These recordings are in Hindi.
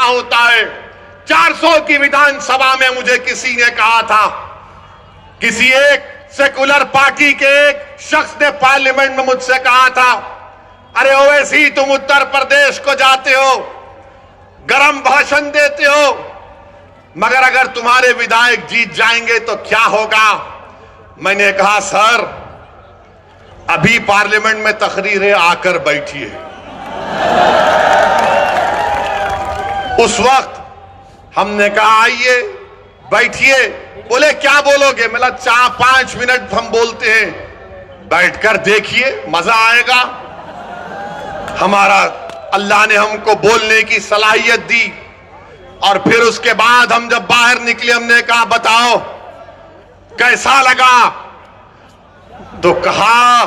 होता है। 400 की विधानसभा में मुझे किसी ने कहा था, किसी एक सेकुलर पार्टी के एक शख्स ने पार्लियामेंट में मुझसे कहा था, अरे ओवैसी तुम उत्तर प्रदेश को जाते हो, गरम भाषण देते हो, मगर अगर तुम्हारे विधायक जीत जाएंगे तो क्या होगा? मैंने कहा सर अभी पार्लियामेंट में तकरीर है, आकर बैठिए। उस वक्त हमने कहा आइए बैठिए। बोले क्या बोलोगे? मतलब 4-5 मिनट हम बोलते हैं, बैठकर देखिए मजा आएगा। हमारा अल्लाह ने हमको बोलने की सलाहियत दी और फिर उसके बाद हम जब बाहर निकले हमने कहा बताओ कैसा लगा? तो कहा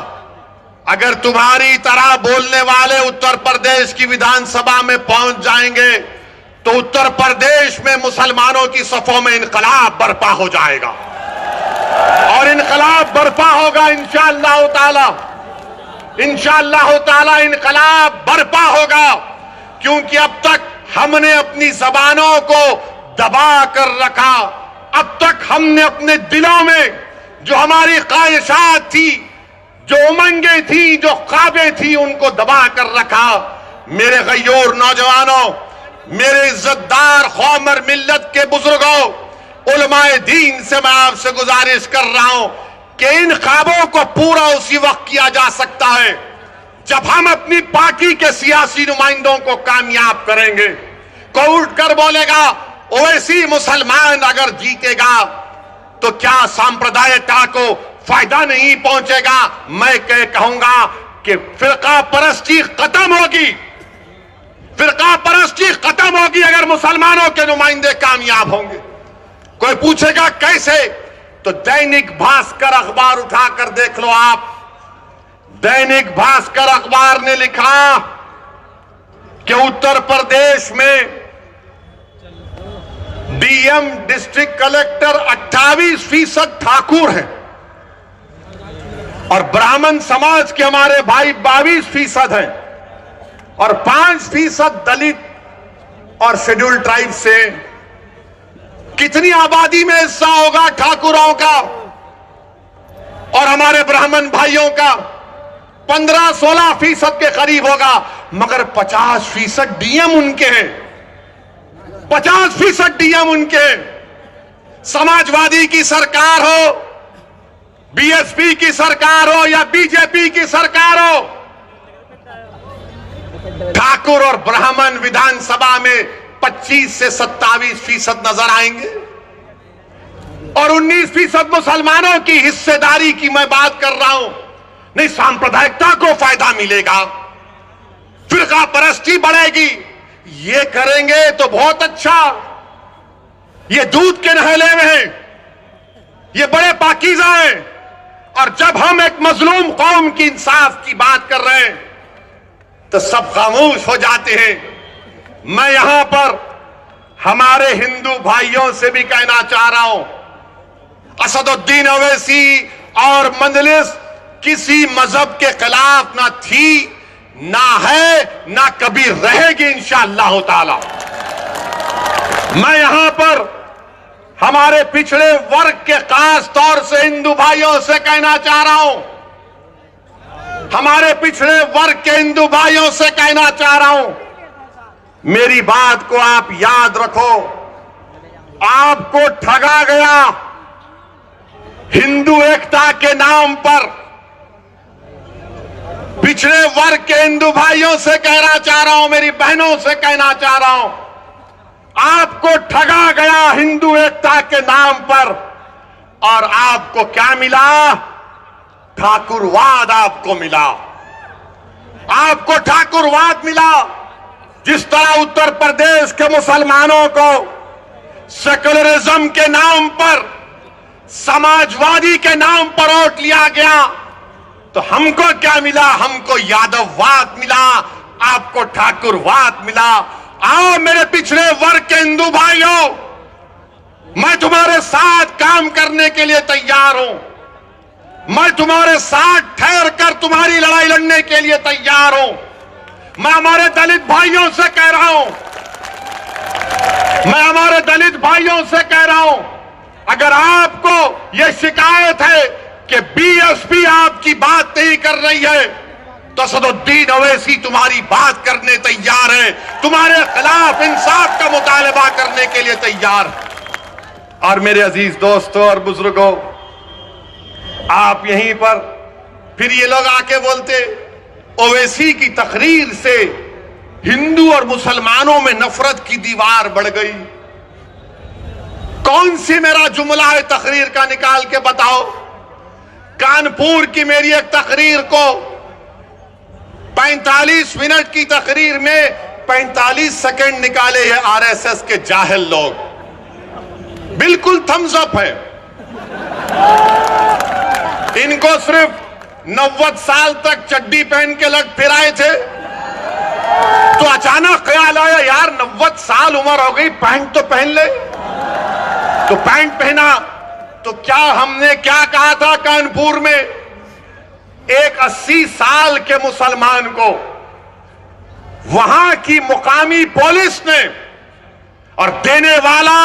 अगर तुम्हारी तरह बोलने वाले उत्तर प्रदेश की विधानसभा में पहुंच जाएंगे तो उत्तर प्रदेश में मुसलमानों की सफों में इनकलाब बर्पा हो जाएगा और इनकलाब बर्पा होगा इंशाअल्लाह ताला। इंशाअल्लाह ताला इनकलाब बर्पा होगा, क्योंकि अब तक हमने अपनी जबानों को दबा कर रखा। अब तक हमने अपने दिलों में जो हमारी ख्वाहिशात थी, जो उमंगें थी, जो ख्वाबें थी, उनको दबा कर रखा। मेरे गयोर नौजवानों, मेरे इज्जतदार खौमर मिल्लत के बुजुर्गों, उलमाए दीन से मैं आपसे गुजारिश कर रहा हूं कि इन ख्वाबों को पूरा उसी वक्त किया जा सकता है जब हम अपनी पार्टी के सियासी नुमाइंदों को कामयाब करेंगे। कोई उठकर बोलेगा ओवैसी मुसलमान अगर जीतेगा तो क्या सांप्रदायिकता को फायदा नहीं पहुंचेगा? मैं कहूंगा कि फिरका परस्ती खत्म होगी, फिरका परस्ती खत्म होगी अगर मुसलमानों के नुमाइंदे कामयाब होंगे। कोई पूछेगा कैसे? तो दैनिक भास्कर अखबार उठाकर देख लो आप। दैनिक भास्कर अखबार ने लिखा कि उत्तर प्रदेश में डीएम डिस्ट्रिक्ट कलेक्टर 28% ठाकुर हैं और ब्राह्मण समाज के हमारे भाई 22% हैं और 5% दलित और शेड्यूल ट्राइब से। कितनी आबादी में हिस्सा होगा ठाकुरों का और हमारे ब्राह्मण भाइयों का? 15-16% के करीब होगा, मगर 50% डीएम उनके हैं, 50% डीएम उनके हैं। समाजवादी की सरकार हो, बीएसपी की सरकार हो या बीजेपी की सरकार हो, ठाकुर और ब्राह्मण विधानसभा में 25 से 27% नजर आएंगे और 19% मुसलमानों की हिस्सेदारी की मैं बात कर रहा हूं। नहीं, सांप्रदायिकता को फायदा मिलेगा, फिरका परस्ती बढ़ेगी। ये करेंगे तो बहुत अच्छा, ये दूध के नहले में हैं, ये बड़े पाकीज़ा हैं। और जब हम एक मजलूम कौम की इंसाफ की बात कर रहे हैं तो सब खामोश हो जाते हैं। मैं यहां पर हमारे हिंदू भाइयों से भी कहना चाह रहा हूं, असदुद्दीन ओवैसी और मजलिस किसी मजहब के खिलाफ ना थी, ना है, ना कभी रहेगी इंशाअल्लाह ताला। मैं यहां पर हमारे पिछड़े वर्ग के खास तौर से हिंदू भाइयों से कहना चाह रहा हूं, हमारे पिछड़े वर्ग के हिंदू भाइयों से कहना चाह रहा हूं, मेरी बात को आप याद रखो। आपको ठगा गया हिंदू एकता के नाम पर। पिछड़े वर्ग के हिंदू भाइयों से कहना चाह रहा हूं, मेरी बहनों से कहना चाह रहा हूं, आपको ठगा गया हिंदू एकता के नाम पर और आपको क्या मिला? ठाकुरवाद आपको मिला, आपको ठाकुरवाद मिला। जिस तरह उत्तर प्रदेश के मुसलमानों को सेकुलरिज्म के नाम पर, समाजवादी के नाम पर वोट लिया गया, तो हमको क्या मिला? हमको यादववाद मिला, आपको ठाकुरवाद मिला। आओ मेरे पिछड़े वर्ग के हिंदू भाइयों, मैं तुम्हारे साथ काम करने के लिए तैयार हूं, मैं तुम्हारे साथ ठहर कर तुम्हारी लड़ाई लड़ने के लिए तैयार हूं। मैं हमारे दलित भाइयों से कह रहा हूं, मैं हमारे दलित भाइयों से कह रहा हूं, अगर आपको यह शिकायत है कि बीएसपी आपकी बात नहीं कर रही है, तो असदुद्दीन ओवैसी तुम्हारी बात करने तैयार है, तुम्हारे खिलाफ इंसाफ का मुतालबा करने के लिए तैयार है। और मेरे अजीज दोस्तों और बुजुर्गों, आप यहीं पर फिर ये लोग आके बोलते ओवैसी की तकरीर से हिंदू और मुसलमानों में नफरत की दीवार बढ़ गई। कौन सी मेरा जुमला है तकरीर का, निकाल के बताओ। कानपुर की मेरी एक तकरीर को 45 मिनट की तकरीर में 45 सेकंड निकाले हैं आरएसएस के जाहिल लोग। बिल्कुल थम्स अप है। इनको सिर्फ 90 साल तक चड्डी पहन के लग फिर आए थे, तो अचानक ख्याल आया यार 90 साल उम्र हो गई, पैंट तो पहन ले। तो पैंट पहना, तो क्या हमने क्या कहा था कानपुर में, एक 80 साल के मुसलमान को वहां की मुकामी पुलिस ने, और देने वाला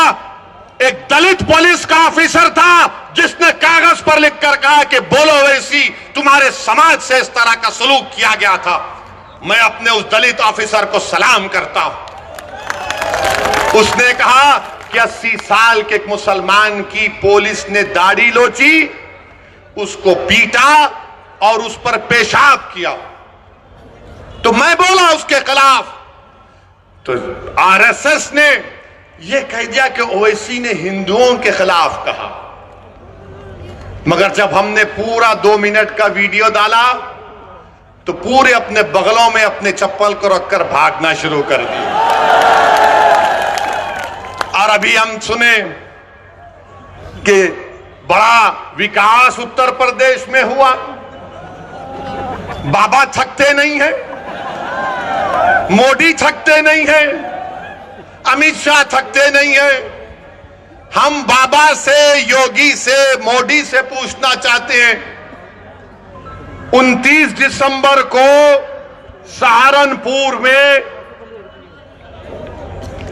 एक दलित पुलिस का ऑफिसर था जिसने कागज पर लिखकर कहा कि बोलो वैसी तुम्हारे समाज से इस तरह का सलूक किया गया था। मैं अपने उस दलित ऑफिसर को सलाम करता हूं। उसने कहा कि 80 साल के एक मुसलमान की पुलिस ने दाढ़ी लोची, उसको पीटा और उस पर पेशाब किया। तो मैं बोला उसके खिलाफ, तो आरएसएस ने यह कह दिया कि ओवैसी ने हिंदुओं के खिलाफ कहा। मगर जब हमने पूरा 2 मिनट का वीडियो डाला तो पूरे अपने बगलों में अपने चप्पल को रखकर भागना शुरू कर दिया। और अभी हम सुने कि बड़ा विकास उत्तर प्रदेश में हुआ। बाबा थकते नहीं है, मोदी थकते नहीं है, अमित शाह थकते नहीं है। हम बाबा से, योगी से, मोदी से पूछना चाहते हैं, 29 दिसंबर को सहारनपुर में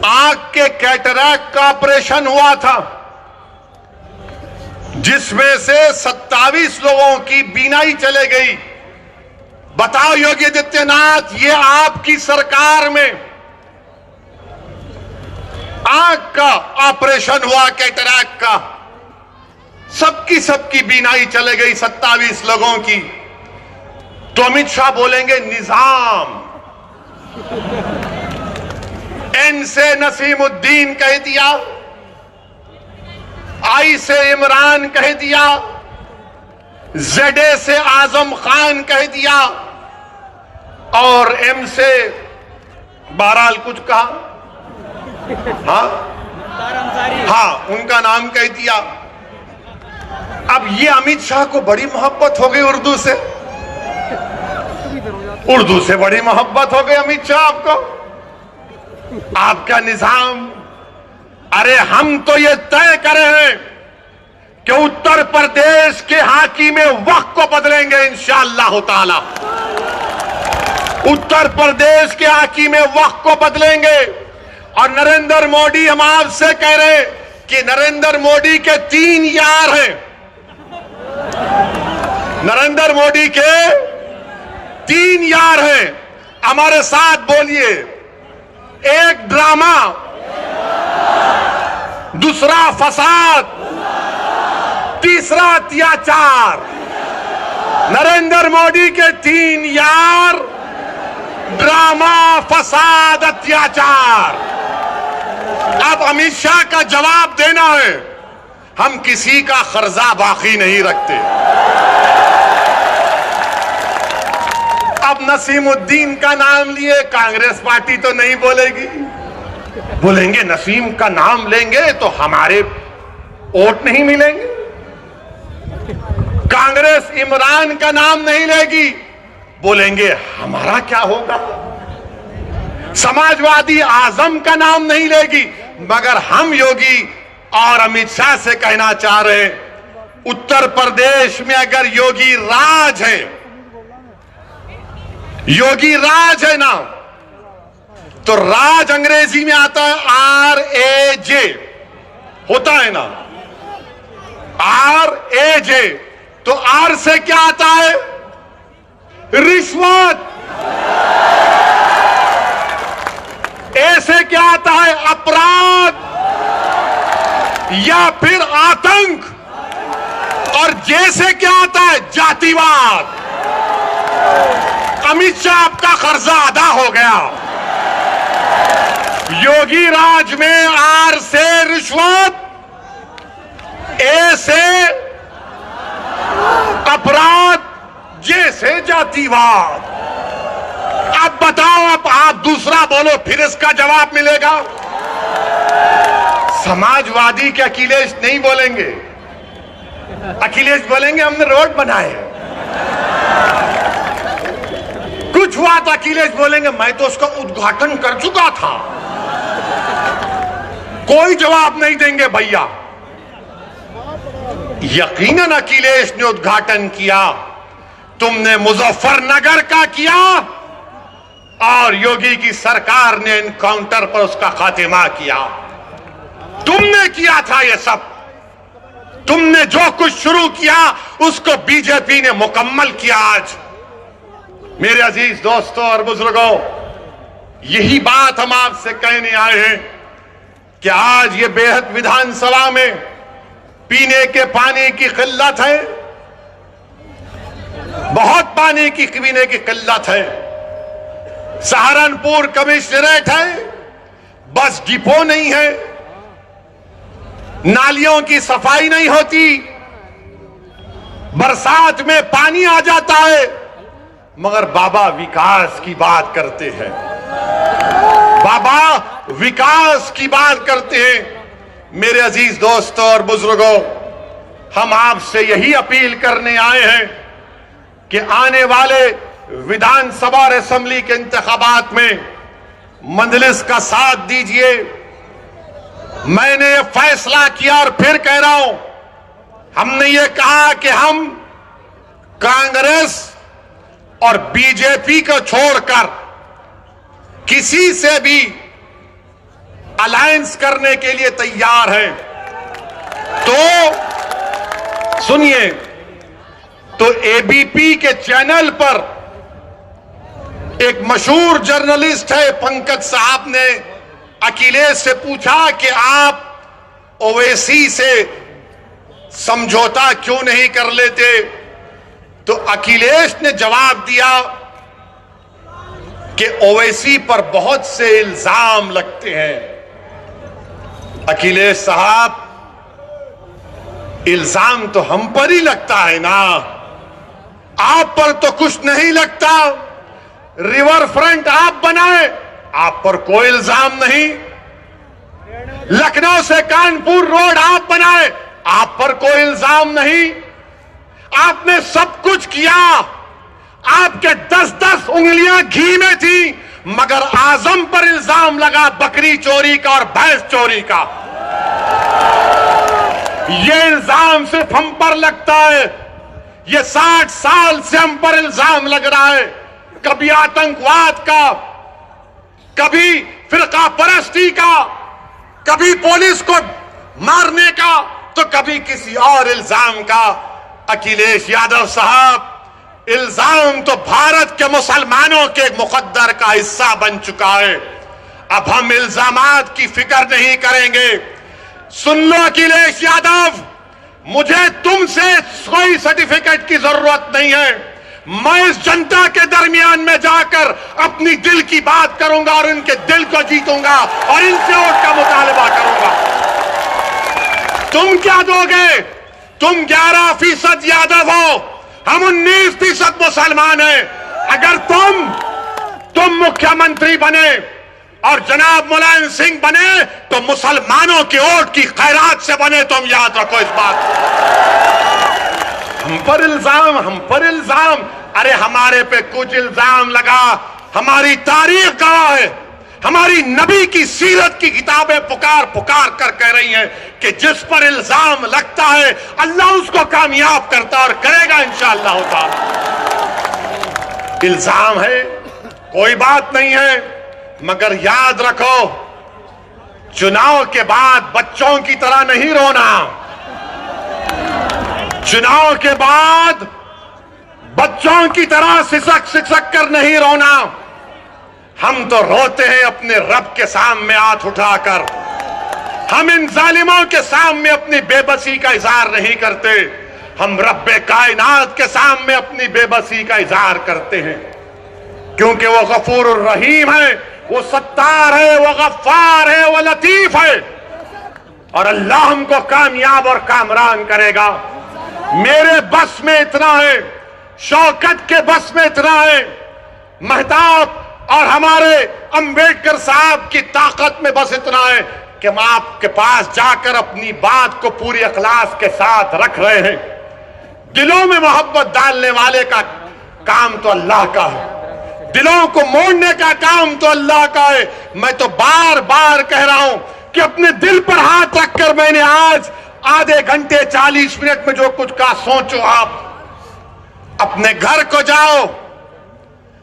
आंख के कैटरैक्ट का ऑपरेशन हुआ था, जिसमें से 27 लोगों की बीनाई चले गई। बताओ योगी आदित्यनाथ, ये आपकी सरकार में आंख का ऑपरेशन हुआ कैटरैक्ट का, सबकी बीनाई चले गई 27 लोगों की। तो अमित शाह बोलेंगे निजाम, एन से नसीमुद्दीन कह दिया, आई से इमरान कह दिया, जेडे से आजम खान कह दिया, और एम से बहरहाल कुछ कहा, हाँ उनका नाम कह दिया। अब ये अमित शाह को बड़ी मोहब्बत हो गई उर्दू से, उर्दू से बड़ी मोहब्बत हो गई अमित शाह आपको, आपका निजाम। अरे हम तो ये तय करे हैं कि उत्तर प्रदेश के हाकिमे वक्त को बदलेंगे इंशाअल्लाह ताला। उत्तर प्रदेश के हाकिमे वक्त को बदलेंगे। और नरेंद्र मोदी, हम आपसे कह रहे हैं कि नरेंद्र मोदी के 3 यार हैं। नरेंद्र मोदी के 3 यार हैं, हमारे साथ बोलिए। एक ड्रामा, दूसरा फसाद, तीसरा अत्याचार। नरेंद्र मोदी के 3 यार, ड्रामा, फसाद, अत्याचार। अब अमित शाह का जवाब देना है, हम किसी का खर्जा बाकी नहीं रखते। अब नसीमुद्दीन का नाम लिए कांग्रेस पार्टी तो नहीं बोलेगी, बोलेंगे नसीम का नाम लेंगे तो हमारे वोट नहीं मिलेंगे। कांग्रेस इमरान का नाम नहीं लेगी, बोलेंगे हमारा क्या होगा। समाजवादी आजम का नाम नहीं लेगी। मगर हम योगी और अमित शाह से कहना चाह रहे हैं, उत्तर प्रदेश में अगर योगी राज है, योगी राज है ना, तो राज अंग्रेजी में आता है RAJ, होता है ना, RAJ, तो R से क्या आता है? रिश्वत। A से क्या आता है? अपराध या फिर आतंक। और J से क्या आता है? जातिवाद। अमित शाह आपका कर्जा अदा हो गया। योगी राज में R से रिश्वत, A से अपराध, J से जातिवाद। अब बताओ, अब आप दूसरा बोलो, फिर इसका जवाब मिलेगा। समाजवादी के अखिलेश नहीं बोलेंगे। अखिलेश बोलेंगे हमने रोड बनाए हैं। कुछ हुआ तो अखिलेश बोलेंगे मैं तो उसका उद्घाटन कर चुका था। कोई जवाब नहीं देंगे भैया। यकीनन अखिलेश ने उद्घाटन किया, तुमने मुजफ्फरनगर का किया और योगी की सरकार ने एनकाउंटर पर उसका खात्मा किया। तुमने किया था ये सब। तुमने जो कुछ शुरू किया उसको बीजेपी ने मुकम्मल किया। आज मेरे अजीज दोस्तों और बुजुर्गों, यही बात हम आपसे कहने आए हैं कि आज ये बेहद विधानसभा में पीने के पानी की किल्लत है, बहुत पानी की पीने की किल्लत है। सहारनपुर कमिश्नरेट है, बस डिपो नहीं है, नालियों की सफाई नहीं होती, बरसात में पानी आ जाता है, मगर बाबा विकास की बात करते हैं। बाबा विकास की बात करते हैं। मेरे अजीज दोस्तों और बुजुर्गों, हम आपसे यही अपील करने आए हैं कि आने वाले विधानसभा और असेंबली के इंतखाबात में मंजलिस का साथ दीजिए। मैंने ये फैसला किया और फिर कह रहा हूं, हमने ये कहा कि हम कांग्रेस और बीजेपी को छोड़कर किसी से भी अलायंस करने के लिए तैयार हैं। तो सुनिए, तो एबीपी के चैनल पर एक मशहूर जर्नलिस्ट है पंकज साहब ने अखिलेश से पूछा कि आप ओवैसी से समझौता क्यों नहीं कर लेते, तो अखिलेश ने जवाब दिया कि ओवैसी पर बहुत से इल्जाम लगते हैं। अखिलेश साहब, इल्जाम तो हम पर ही लगता है ना, आप पर तो कुछ नहीं लगता। रिवर फ्रंट आप बनाए, आप पर कोई इल्जाम नहीं। लखनऊ से कानपुर रोड आप बनाए, आप पर कोई इल्जाम नहीं। आपने सब कुछ किया, आपके 10-10 उंगलियां घी में थी, मगर आजम पर इल्जाम लगा बकरी चोरी का और भैंस चोरी का। ये इल्जाम सिर्फ हम पर लगता है, ये 60 साल से हम पर इल्जाम लग रहा है। कभी आतंकवाद का, कभी फिरका परस्ती का, कभी पुलिस को मारने का, तो कभी किसी और इल्जाम का। अखिलेश यादव साहब, इल्जाम तो भारत के मुसलमानों के मुकद्दर का हिस्सा बन चुका है। अब हम इल्जामात की फिक्र नहीं करेंगे। सुन लो अखिलेश यादव, मुझे तुमसे कोई सर्टिफिकेट की जरूरत नहीं है। मैं इस जनता के दरमियान में जाकर अपनी दिल की बात करूंगा और इनके दिल को जीतूंगा और इनसे वोट का मुतालबा करूंगा। तुम क्या दोगे? तुम 11% यादव हो, हम 19% मुसलमान हैं। अगर तुम मुख्यमंत्री बने और जनाब मुलायम सिंह बने तो मुसलमानों के वोट की खैरात से बने। तुम याद रखो इस बात। हम पर इल्जाम, अरे हमारे पे कुछ इल्जाम लगा, हमारी तारीख गवाह है, हमारी नबी की सीरत की किताबें पुकार कर कह रही हैं कि जिस पर इल्जाम लगता है अल्लाह उसको कामयाब करता और करेगा इंशाअल्लाह ताला। इल्जाम है, कोई बात नहीं है, मगर याद रखो चुनाव के बाद बच्चों की तरह नहीं रोना। चुनाव के बाद बच्चों की तरह सिसक सिसक कर नहीं रोना। हम तो रोते हैं अपने रब के सामने हाथ उठाकर। हम इन जालिमों के सामने अपनी बेबसी का इजहार नहीं करते, हम रब्बे कायनात के सामने अपनी बेबसी का इजहार करते हैं, क्योंकि वो गफूर रहीम है, वो सत्तार है, वो गफ्फार है, वो लतीफ है, और अल्लाह हमको कामयाब और कामरान करेगा। मेरे बस में इतना है, शौकत के बस में इतना है, महताब और हमारे अंबेडकर साहब की ताकत में बस इतना है कि हम आपके पास जाकर अपनी बात को पूरी इखलास के साथ रख रहे हैं। दिलों में मोहब्बत डालने वाले का काम तो अल्लाह का है, दिलों को मोड़ने का काम तो अल्लाह का है। मैं तो बार बार कह रहा हूं कि अपने दिल पर हाथ रखकर मैंने आज आधे घंटे 40 मिनट में जो कुछ कहा, सोचो आप। अपने घर को जाओ,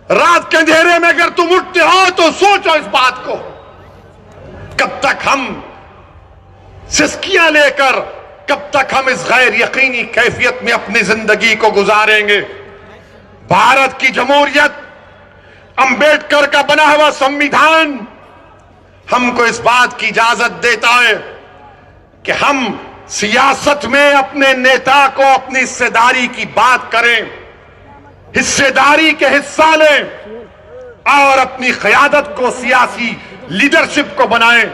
रात के अंधेरे में अगर तुम उठते हो तो सोचो इस बात को, कब तक हम सिस्कियां लेकर, कब तक हम इस गैर यकीनी कैफियत में अपनी जिंदगी को गुजारेंगे। भारत की जमहूरियत, अंबेडकर का बना हुआ संविधान हमको इस बात की इजाजत देता है कि हम सियासत में अपने नेता को अपनी हिस्सेदारी की बात करें, हिस्सेदारी के हिस्सा लें और अपनी क़यादत को, सियासी लीडरशिप को बनाएं।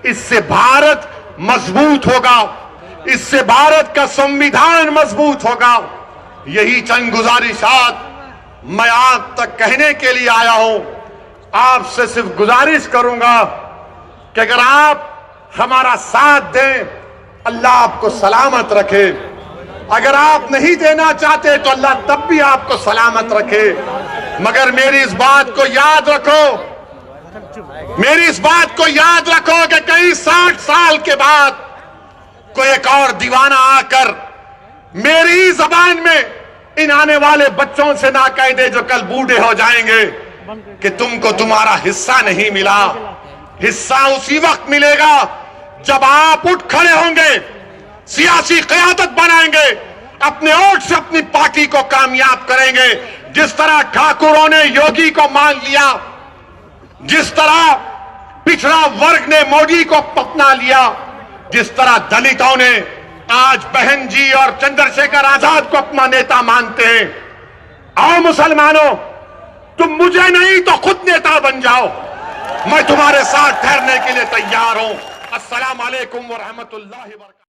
इससे भारत मजबूत होगा, इससे भारत का संविधान मजबूत होगा। यही चंद गुजारिशात मैं आप तक कहने के लिए आया हूं। आपसे सिर्फ गुजारिश करूंगा कि अगर आप हमारा साथ दें, अल्लाह आपको सलामत रखे। अगर आप नहीं देना चाहते तो अल्लाह तब भी आपको सलामत रखे। मगर मेरी इस बात को याद रखो, मेरी इस बात को याद रखो कि कई 60 साल के बाद कोई एक और दीवाना आकर मेरी जबान में इन आने वाले बच्चों से ना कह दे जो कल बूढ़े हो जाएंगे कि तुमको तुम्हारा हिस्सा नहीं मिला। हिस्सा उसी वक्त मिलेगा जब आप उठ खड़े होंगे, सियासी क़यादत बनाएंगे, अपने वोट से अपनी पार्टी को कामयाब करेंगे। जिस तरह ठाकुरों ने योगी को मान लिया, जिस तरह पिछड़ा वर्ग ने मोदी को अपना लिया, जिस तरह दलितों ने आज बहन जी और चंद्रशेखर आजाद को अपना नेता मानते हैं। आओ मुसलमानों, तुम मुझे नहीं तो खुद नेता बन जाओ, मैं तुम्हारे साथ ठहरने के लिए तैयार हूं। अस्सलाम वालेकुम व रहमतुल्लाहि व बरकातहू।